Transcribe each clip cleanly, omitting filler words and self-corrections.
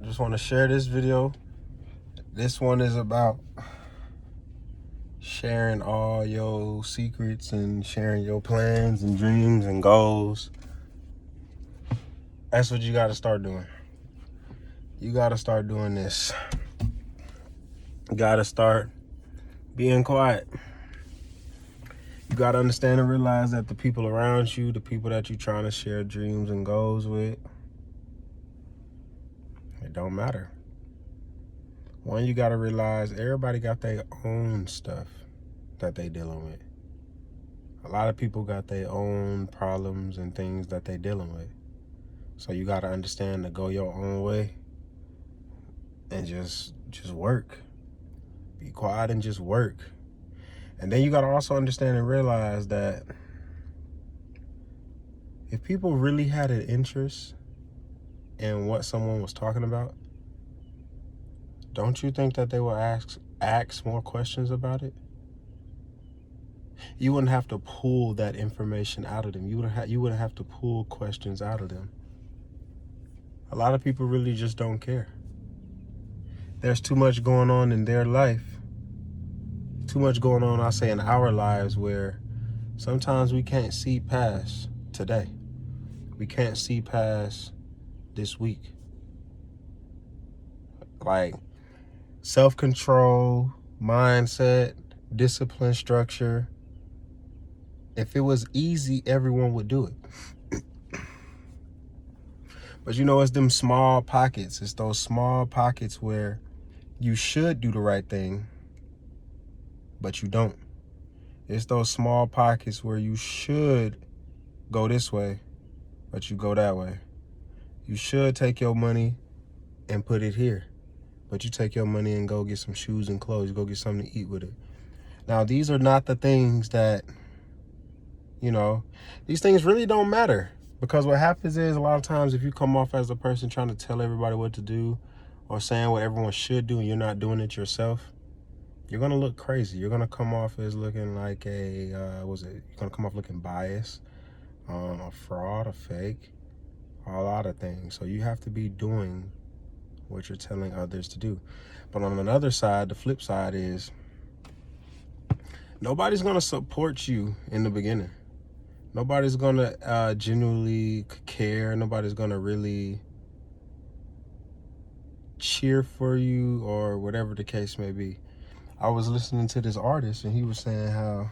just want to share this video. This one is about sharing all your secrets and sharing your plans and dreams and goals. That's what you got to start doing. You got to start doing this. You got to start being quiet. You got to understand and realize that the people around you, the people that you're trying to share dreams and goals with, it don't matter. One, you got to realize everybody got their own stuff that they dealing with. A lot of people got their own problems and things that they dealing with. So you got to understand to go your own way and just work. Be quiet and just work. And then you got to also understand and realize that if people really had an interest in what someone was talking about, don't you think that they will ask more questions about it? You wouldn't have to pull that information out of them. You wouldn't have to pull questions out of them. A lot of people really just don't care. There's too much going on in their life. Too much going on, I say, in our lives where sometimes we can't see past today. We can't see past this week. Like self-control, mindset, discipline, structure. If it was easy, everyone would do it. But you know, it's them small pockets. It's those small pockets where you should do the right thing, but you don't. It's those small pockets where you should go this way, but you go that way. You should take your money and put it here, but you take your money and go get some shoes and clothes. You go get something to eat with it. Now, these are not the things that, these things really don't matter. Because what happens is a lot of times if you come off as a person trying to tell everybody what to do or saying what everyone should do and you're not doing it yourself, you're going to look crazy. You're going to come off as looking like you're going to come off looking biased, a fraud, a fake, a lot of things. So you have to be doing what you're telling others to do. But on another side, the flip side is nobody's going to support you in the beginning. Nobody's going to genuinely care. Nobody's going to really cheer for you or whatever the case may be. I was listening to this artist and he was saying how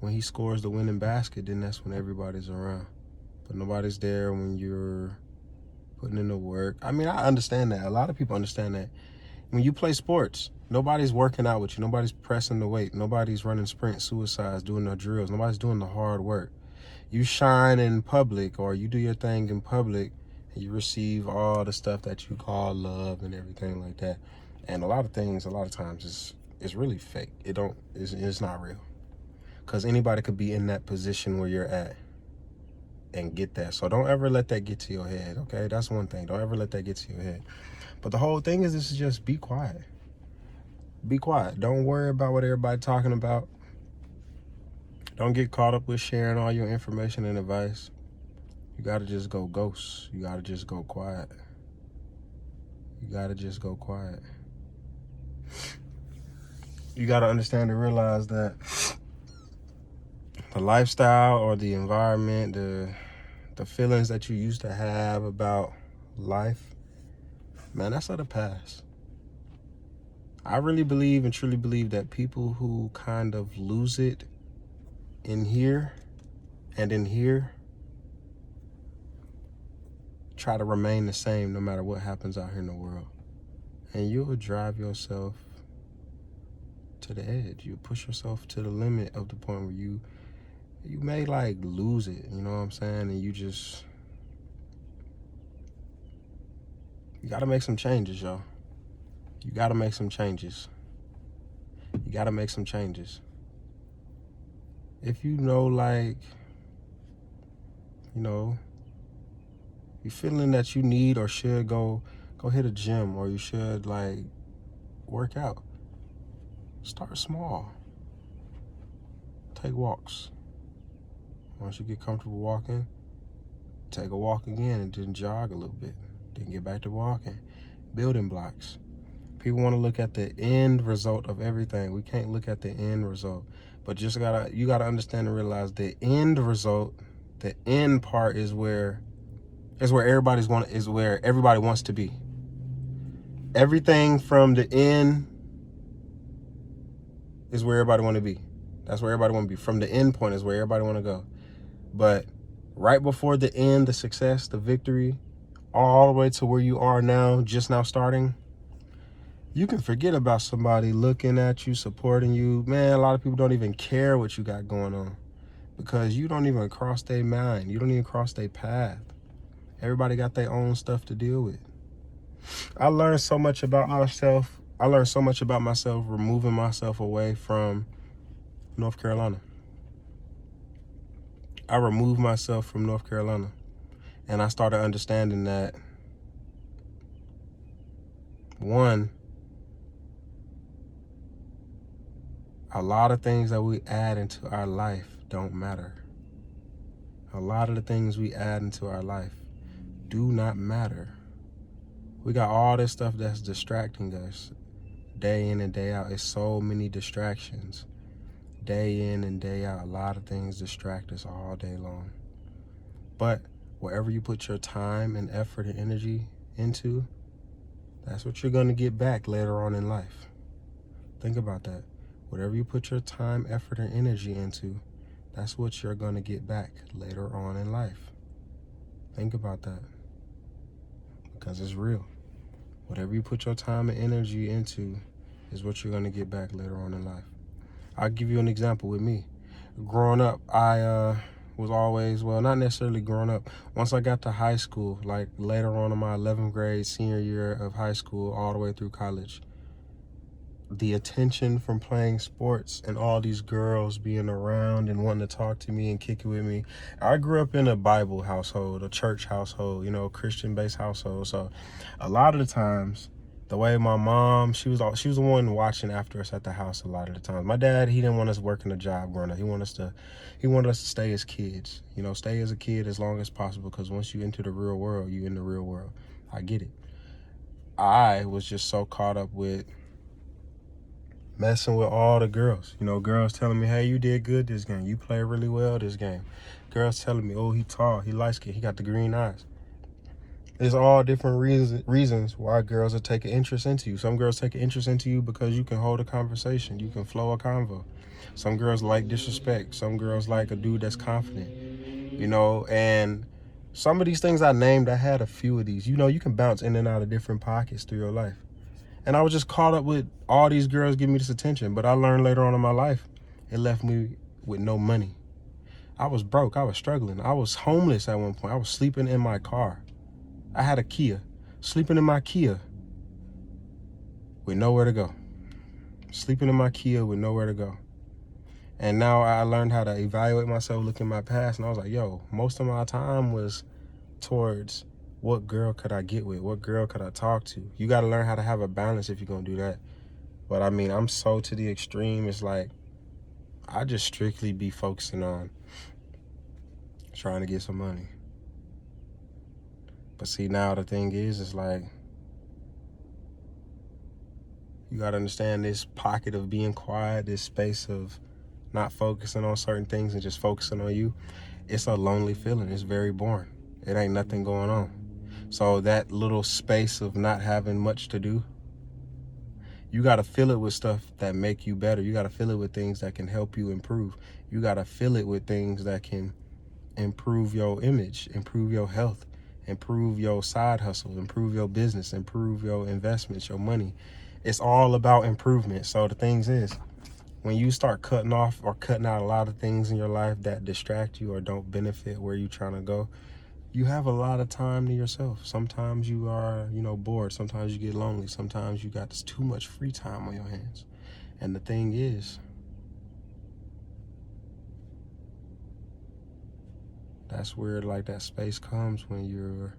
when he scores the winning basket, then that's when everybody's around. But nobody's there when you're putting in the work. I mean, I understand that. A lot of people understand that. When you play sports, nobody's working out with you. Nobody's pressing the weight. Nobody's running sprint suicides, doing the drills. Nobody's doing the hard work. You shine in public or you do your thing in public and you receive all the stuff that you call love and everything like that. And a lot of times it's really fake. It's not real. Because anybody could be in that position where you're at and get that. So don't ever let that get to your head, okay? That's one thing. Don't ever let that get to your head. But the whole thing is just be quiet. Be quiet. Don't worry about what everybody's talking about. Don't get caught up with sharing all your information and advice. You got to just go ghost. You got to just go quiet. You got to just go quiet. You got to understand and realize that the lifestyle or the environment, the feelings that you used to have about life, man, that's of the past. I really believe and truly believe that people who kind of lose it in here and in here try to remain the same no matter what happens out here in the world. And you'll drive yourself to the edge. You push yourself to the limit of the point where you may like lose it, you know what I'm saying? And you gotta make some changes, y'all. You gotta make some changes. You gotta make some changes. If you know, like, you're feeling that you need or should go hit a gym or you should like work out, start small. Take walks. Once you get comfortable walking, take a walk again and then jog a little bit. Then get back to walking. building blocks. People want to look at the end result of everything. We can't look at the end result. But you gotta understand and realize the end result, the end part is where everybody wants to be. Everything from the end is where everybody want to be. That's where everybody want to be. From the end point is where everybody want to go. But right before the end, the success, the victory, all the way to where you are now, just now starting, you can forget about somebody looking at you, supporting you. Man, a lot of people don't even care what you got going on because you don't even cross their mind. You don't even cross their path. Everybody got their own stuff to deal with. I learned so much about myself. I learned so much about myself removing myself away from North Carolina. I removed myself from North Carolina, and I started understanding that, one, a lot of things that we add into our life don't matter. A lot of the things we add into our life do not matter. We got all this stuff that's distracting us day in and day out. It's so many distractions. Day in and day out, a lot of things distract us all day long. But wherever you put your time and effort and energy into, that's what you're going to get back later on in life. Think about that. Whatever you put your time, effort, and energy into, that's what you're going to get back later on in life. Think about that. Because it's real. Whatever you put your time and energy into is what you're going to get back later on in life. I'll give you an example with me. Growing up, I was always, well, not necessarily growing up. Once I got to high school, like later on in my 11th grade, senior year of high school, all the way through college, the attention from playing sports and all these girls being around and wanting to talk to me and kick it with me. I grew up in a Bible household, a church household, Christian-based household. So a lot of the times, the way my mom, she was the one watching after us at the house a lot of the times. My dad, he didn't want us working a job growing up. He wanted us to stay as kids. Stay as a kid as long as possible, because once you enter the real world, you in the real world. I get it. I was just so caught up with messing with all the girls. Girls telling me, hey, you did good this game. You played really well this game. Girls telling me, oh, he tall, he light skinned, he got the green eyes. There's all different reasons why girls are taking interest into you. Some girls take an interest into you because you can hold a conversation. You can flow a convo. Some girls like disrespect. Some girls like a dude that's confident. And some of these things I named, I had a few of these. You can bounce in and out of different pockets through your life. And I was just caught up with all these girls giving me this attention. But I learned later on in my life, it left me with no money. I was broke. I was struggling. I was homeless at one point. I was sleeping in my car. I had a Kia. Sleeping in my Kia with nowhere to go. Sleeping in my Kia with nowhere to go. And now I learned how to evaluate myself, look at my past, and I was like, yo, most of my time was towards what girl could I get with? What girl could I talk to? You got to learn how to have a balance if you're going to do that. But I mean, I'm so to the extreme. It's like, I just strictly be focusing on trying to get some money. But see, now the thing is, it's like, you got to understand this pocket of being quiet, this space of not focusing on certain things and just focusing on you. It's a lonely feeling. It's very boring. It ain't nothing going on. So that little space of not having much to do, you got to fill it with stuff that make you better. You got to fill it with things that can help you improve. You got to fill it with things that can improve your image, improve your health, improve your side hustle, improve your business, improve your investments, your money. It's all about improvement. So the thing is, when you start cutting off or cutting out a lot of things in your life that distract you or don't benefit where you're trying to go, you have a lot of time to yourself. Sometimes you are, bored. Sometimes you get lonely. Sometimes you got too much free time on your hands. And the thing is, that's where like that space comes when you're,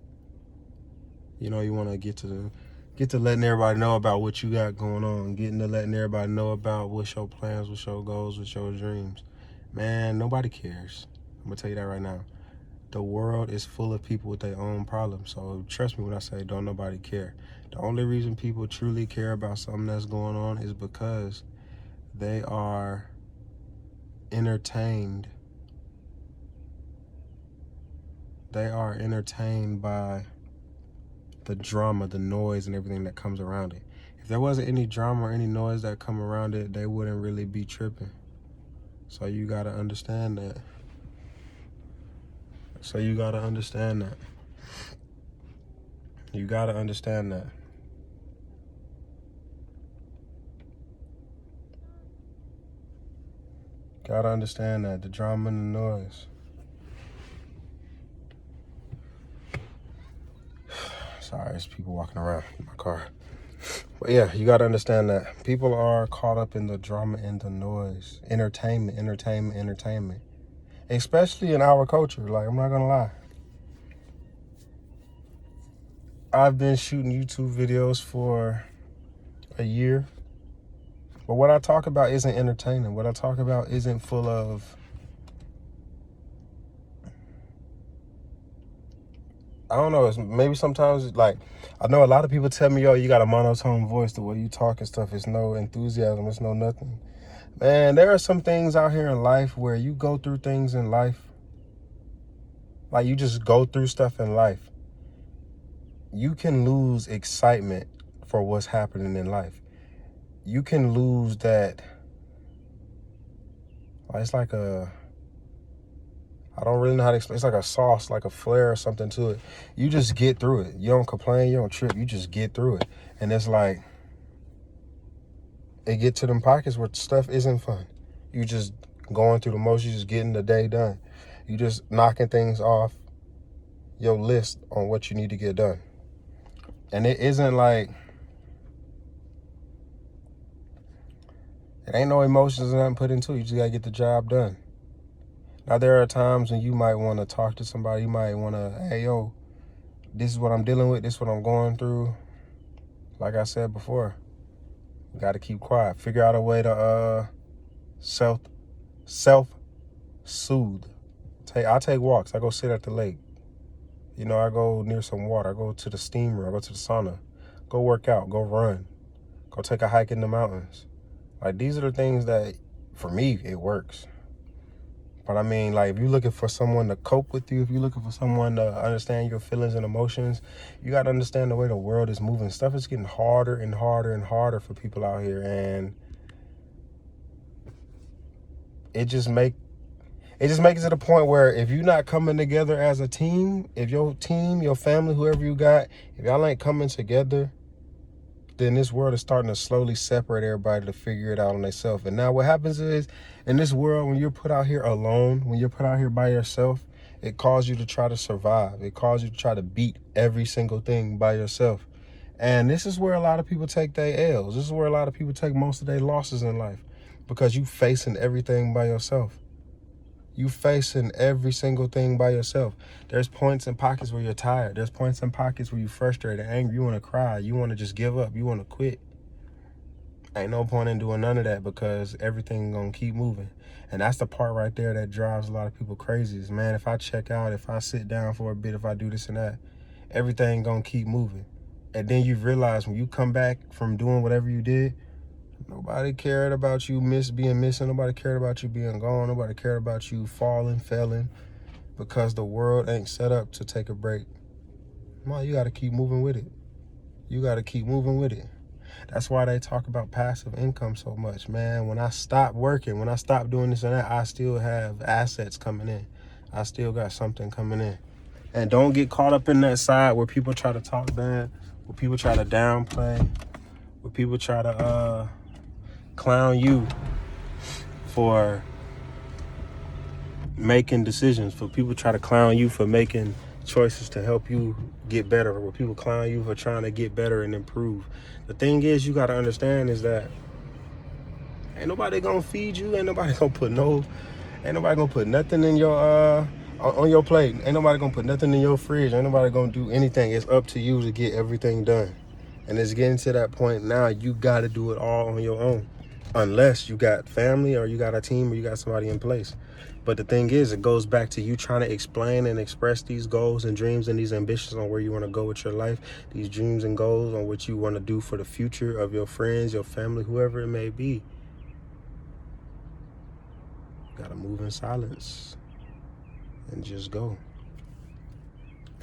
you want to get to letting everybody know about what you got going on, getting to letting everybody know about what's your plans, what's your goals, what's your dreams. Man, nobody cares. I'm gonna tell you that right now. the world is full of people with their own problems. So trust me when I say don't nobody care. The only reason people truly care about something that's going on is because they are entertained. They are entertained by the drama, the noise, and everything that comes around it. If there wasn't any drama or any noise that come around it, they wouldn't really be tripping. So you gotta understand that. You gotta understand that. Gotta understand that, the drama and the noise. Sorry, there's people walking around in my car. But yeah, you gotta understand that people are caught up in the drama and the noise. Entertainment. Especially in our culture, like, I'm not gonna lie. I've been shooting YouTube videos for a year. But what I talk about isn't entertaining. What I talk about isn't full of, I don't know, it's maybe sometimes, like, I know a lot of people tell me, yo, you got a monotone voice, the way you talk and stuff, it's no enthusiasm, it's no nothing. Man, there are some things out here in life where you go through things in life, like you just go through stuff in life. You can lose excitement for what's happening in life. You can lose that, it's like I don't really know how to explain. It's like a sauce, like a flair or something to it. You just get through it. You don't complain, you don't trip, you just get through it. And it's like, it get to them pockets where stuff isn't fun. You just going through the motions, just getting the day done. You just knocking things off your list on what you need to get done. And it isn't like, it ain't no emotions or nothing put into it. You just gotta get the job done. Now, there are times when you might want to talk to somebody. You might want to, hey, yo, this is what I'm dealing with. This is what I'm going through. Like I said before, you got to keep quiet. Figure out a way to self-soothe. I take walks. I go sit at the lake. You know, I go near some water. I go to the steamer. I go to the sauna. Go work out. Go run. Go take a hike in the mountains. Like, these are the things that, for me, it works. But I mean, like, if you're looking for someone to cope with you, if you're looking for someone to understand your feelings and emotions, you got to understand the way the world is moving. Stuff is getting harder and harder and harder for people out here. And it just makes it to the point where if you're not coming together as a team, if your team, your family, whoever you got, if y'all ain't coming together, then this world is starting to slowly separate everybody to figure it out on themselves. And now what happens is, in this world, when you're put out here alone, when you're put out here by yourself, it calls you to try to survive. It calls you to try to beat every single thing by yourself. And this is where a lot of people take their L's. This is where a lot of people take most of their losses in life, because you facing everything by yourself. You facing every single thing by yourself. There's points and pockets where you're tired. There's points and pockets where you're frustrated, angry, you want to cry, you want to just give up, you want to quit. Ain't no point in doing none of that, because everything gonna keep moving. And that's the part right there that drives a lot of people crazy is, man, if I check out, if I sit down for a bit, if I do this and that, everything gonna keep moving. And then you realize when you come back from doing whatever you did, nobody cared about you being missing. Nobody cared about you being gone. Nobody cared about you failing, because the world ain't set up to take a break. Man, you got to keep moving with it. That's why they talk about passive income so much, man. When I stop working, when I stop doing this and that, I still have assets coming in. I still got something coming in. And don't get caught up in that side where people try to talk bad, where people try to downplay, where people try to clown you for making decisions, for people try to clown you for making choices to help you get better, where people clown you for trying to get better and improve. The thing is, you got to understand is that ain't nobody gonna feed you, ain't nobody gonna put nothing in your on your plate, ain't nobody gonna put nothing in your fridge, ain't nobody gonna do anything. It's up to you to get everything done. And it's getting to that point now, you got to do it all on your own. unless you got family or you got a team or you got somebody in place. But the thing is, it goes back to you trying to explain and express these goals and dreams and these ambitions on where you want to go with your life, these dreams and goals on what you want to do for the future of your friends, your family, whoever it may be. You gotta move in silence and just go.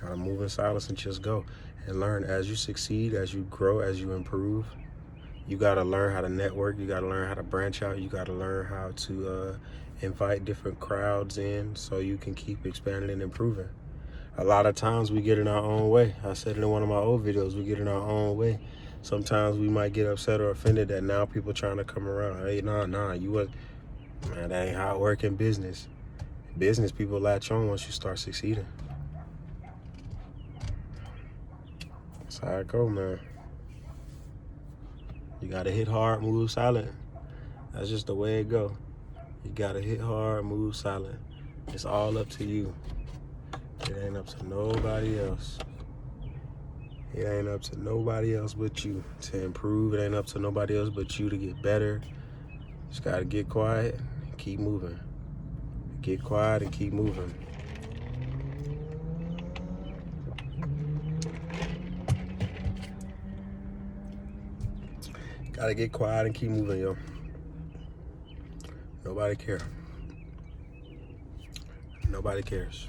Gotta move in silence and just go. And learn as you succeed, as you grow, as you improve. You gotta learn how to network. You gotta learn how to branch out. You gotta learn how to invite different crowds in so you can keep expanding and improving. A lot of times we get in our own way. I said it in one of my old videos, we get in our own way. Sometimes we might get upset or offended that now people trying to come around. Hey, nah, you was, man, that ain't how it work in business. Business people latch on once you start succeeding. That's how it go, man. You gotta hit hard, move silent. That's just the way it go. You gotta hit hard, move silent. It's all up to you. It ain't up to nobody else. It ain't up to nobody else but you to improve. It ain't up to nobody else but you to get better. Just gotta get quiet and keep moving. Get quiet and keep moving. Gotta get quiet and keep moving, yo. Nobody care. Nobody cares.